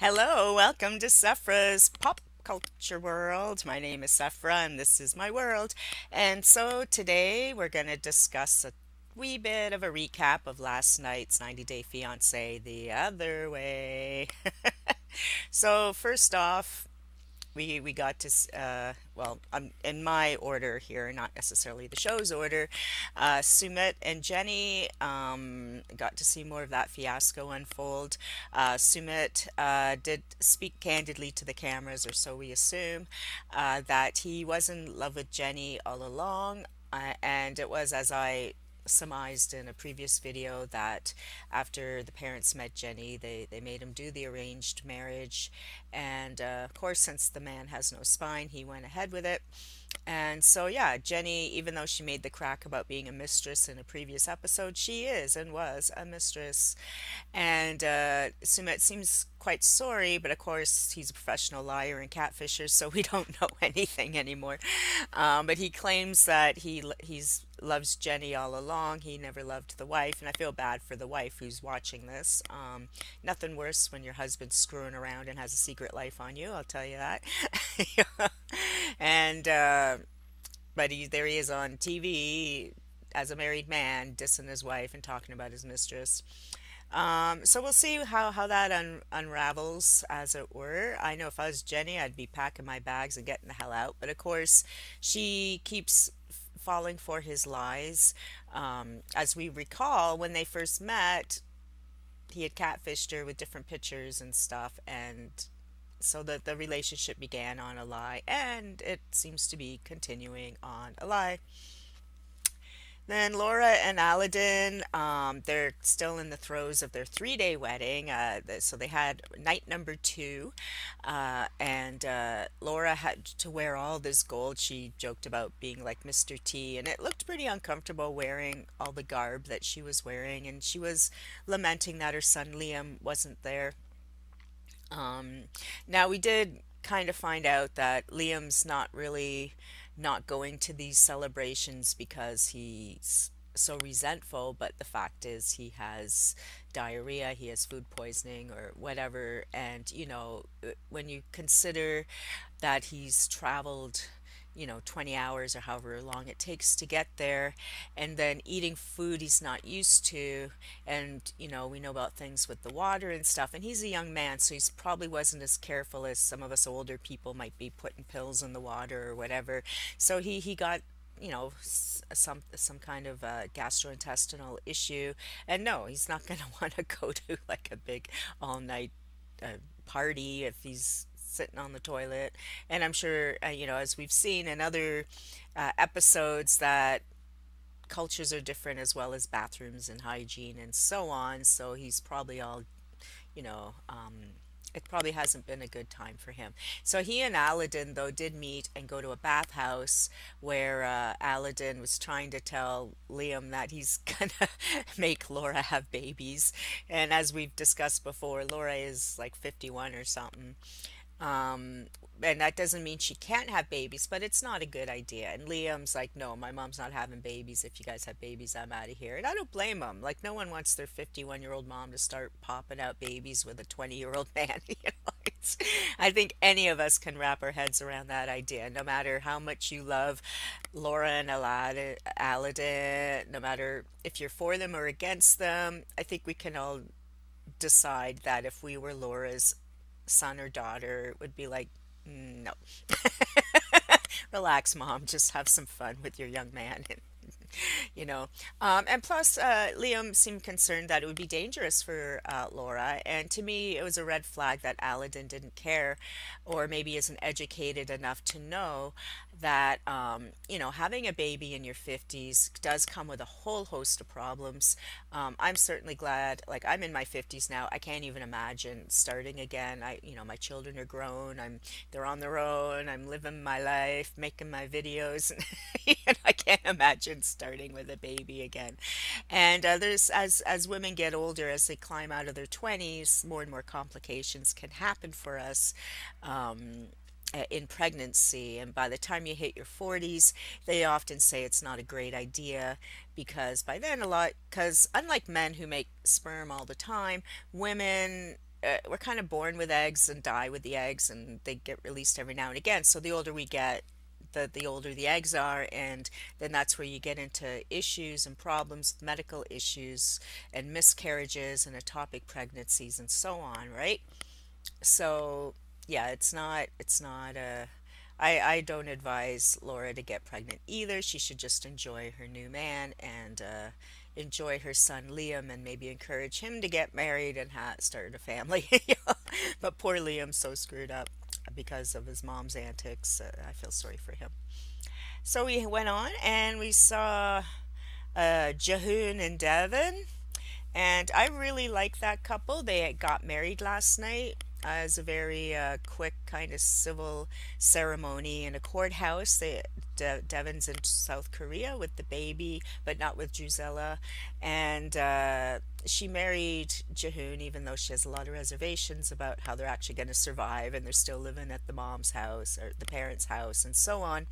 Hello, welcome to Sephra's Pop Culture World. My name is Sephra and this is my world. And so today we're going to discuss a wee bit of a recap of last night's 90 Day Fiance the other way. So, first off, we got to well, I'm in my order here, not necessarily the show's order. Sumit and Jenny got to see more of that fiasco unfold. Sumit did speak candidly to the cameras, or so we assume, that he was in love with Jenny all along, and it was, as I surmised in a previous video, that after the parents met Jenny, they made him do the arranged marriage. And of course, since the man has no spine, he went ahead with it. And so, yeah, Jenny, even though she made the crack about being a mistress in a previous episode, she is and was a mistress. And Sumit seems quite sorry, but of course he's a professional liar and catfisher, so we don't know anything anymore. But he claims that he's loves Jenny all along. He never loved the wife, and I feel bad for the wife who's watching this. Nothing worse when your husband's screwing around and has a secret life on you. I'll tell you that. And but there he is on TV as a married man dissing his wife and talking about his mistress. So we'll see how that unravels, as it were. I know if I was Jenny, I'd be packing my bags and getting the hell out. But of course, she keeps falling for his lies. As we recall, when they first met, he had catfished her with different pictures and stuff, and so the relationship began on a lie, and it seems to be continuing on a lie. Then Laura and Aladdin, they're still in the throes of their 3 day wedding. So they had night number two, and Laura had to wear all this gold. She joked about being like Mr. T, and it looked pretty uncomfortable wearing all the garb that she was wearing, and she was lamenting that her son Liam wasn't there. Um, Now we did kind of find out that Liam's not really not going to these celebrations because he's so resentful, but the fact is he has diarrhea, he has food poisoning or whatever, and when you consider that he's traveled 20 hours or however long it takes to get there, and then eating food he's not used to. And we know about things with the water and stuff, and he's a young man, so he's probably wasn't as careful as some of us older people might be, putting pills in the water or whatever. So he got some kind of gastrointestinal issue, and no, he's not going to want to go to like a big all night party if he's sitting on the toilet. And I'm sure, as we've seen in other episodes, that cultures are different as well as bathrooms and hygiene and so on. So he's probably all, you know, um, it probably hasn't been a good time for him. So he and Aladdin, though, did meet and go to a bathhouse where Aladdin was trying to tell Liam that he's gonna make Laura have babies. And as we've discussed before, Laura is like 51 or something. Um, and that doesn't mean she can't have babies, but it's not a good idea. And Liam's like, no, my mom's not having babies. If you guys have babies, I'm out of here. And I don't blame him. Like, no one wants their 51-year-old mom to start popping out babies with a 20-year-old man. I think any of us can wrap our heads around that idea. No matter how much you love Laura and Aladdin, no matter if you're for them or against them, I think we can all decide that if we were Laura's son or daughter, it would be like, no. Relax, mom. Just have some fun with your young man. And plus, Liam seemed concerned that it would be dangerous for Laura. And to me, it was a red flag that Aladdin didn't care, or maybe isn't educated enough to know that, having a baby in your 50s does come with a whole host of problems. I'm certainly glad, like, I'm in my 50s now. I can't even imagine starting again. My children are grown. They're on their own. I'm living my life, making my videos. I can't imagine starting with a baby again. And there's as women get older, as they climb out of their 20s, more and more complications can happen for us. Um, in pregnancy, and by the time you hit your 40s, they often say it's not a great idea, because by then, because unlike men who make sperm all the time, women we're kind of born with eggs and die with the eggs, and they get released every now and again. So the older we get, the older the eggs are, and then that's where you get into issues and problems, medical issues, and miscarriages and ectopic pregnancies and so on, right? So yeah, I don't advise Laura to get pregnant either. She should just enjoy her new man and enjoy her son Liam, and maybe encourage him to get married and start a family. You know? But poor Liam's so screwed up because of his mom's antics. I feel sorry for him. So we went on and we saw Jahoon and Devon, and I really like that couple. They got married last night as a very quick kind of civil ceremony in a courthouse. Devon's in South Korea with the baby, but not with Drusilla. And she married Jahoon, even though she has a lot of reservations about how they're actually going to survive, and they're still living at the mom's house or the parents' house and so on.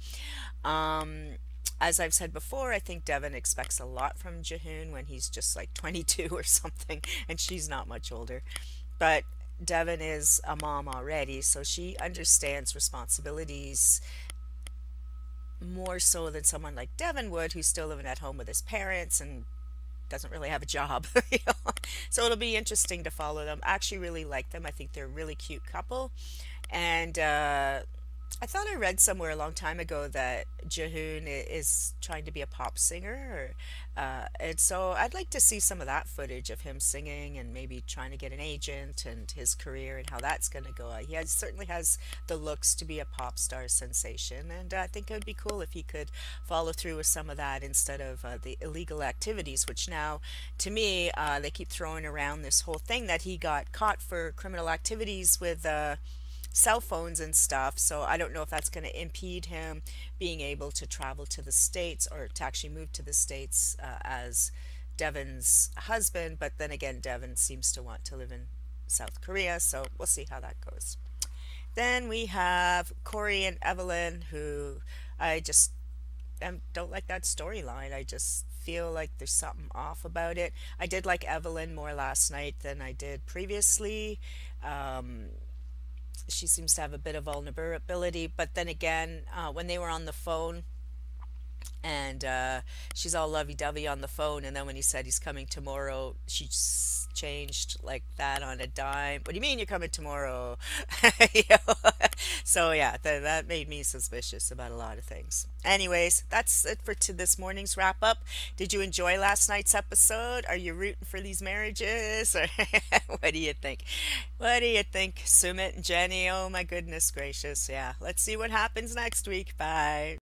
Um, as I've said before, I think Devon expects a lot from Jahoon when he's just like 22 or something, and she's not much older. But Devon is a mom already, so she understands responsibilities more so than someone like Devon would, who's still living at home with his parents and doesn't really have a job. You know? So it'll be interesting to follow them. I actually really like them. I think they're a really cute couple. And I thought I read somewhere a long time ago that Jahoon is trying to be a pop singer, and so I'd like to see some of that footage of him singing and maybe trying to get an agent and his career and how that's going to go. Certainly has the looks to be a pop star sensation, and I think it would be cool if he could follow through with some of that instead of the illegal activities, which now, to me, they keep throwing around this whole thing that he got caught for criminal activities with cell phones and stuff. So I don't know if that's going to impede him being able to travel to the States or to actually move to the States as Devon's husband. But then again, Devon seems to want to live in South Korea, so we'll see how that goes. Then we have Corey and Evelyn, who I just don't like that storyline. I just feel like there's something off about it. I did like Evelyn more last night than I did previously. Um, she seems to have a bit of vulnerability, but then again, when they were on the phone, and she's all lovey-dovey on the phone, and then when he said he's coming tomorrow, she changed like that on a dime. What do you mean you're coming tomorrow? You know? So yeah, that made me suspicious about a lot of things. Anyways, that's it for this morning's wrap up. Did you enjoy last night's episode? Are you rooting for these marriages? Or what do you think? What do you think, Sumit and Jenny? Oh my goodness gracious. Yeah, let's see what happens next week. Bye.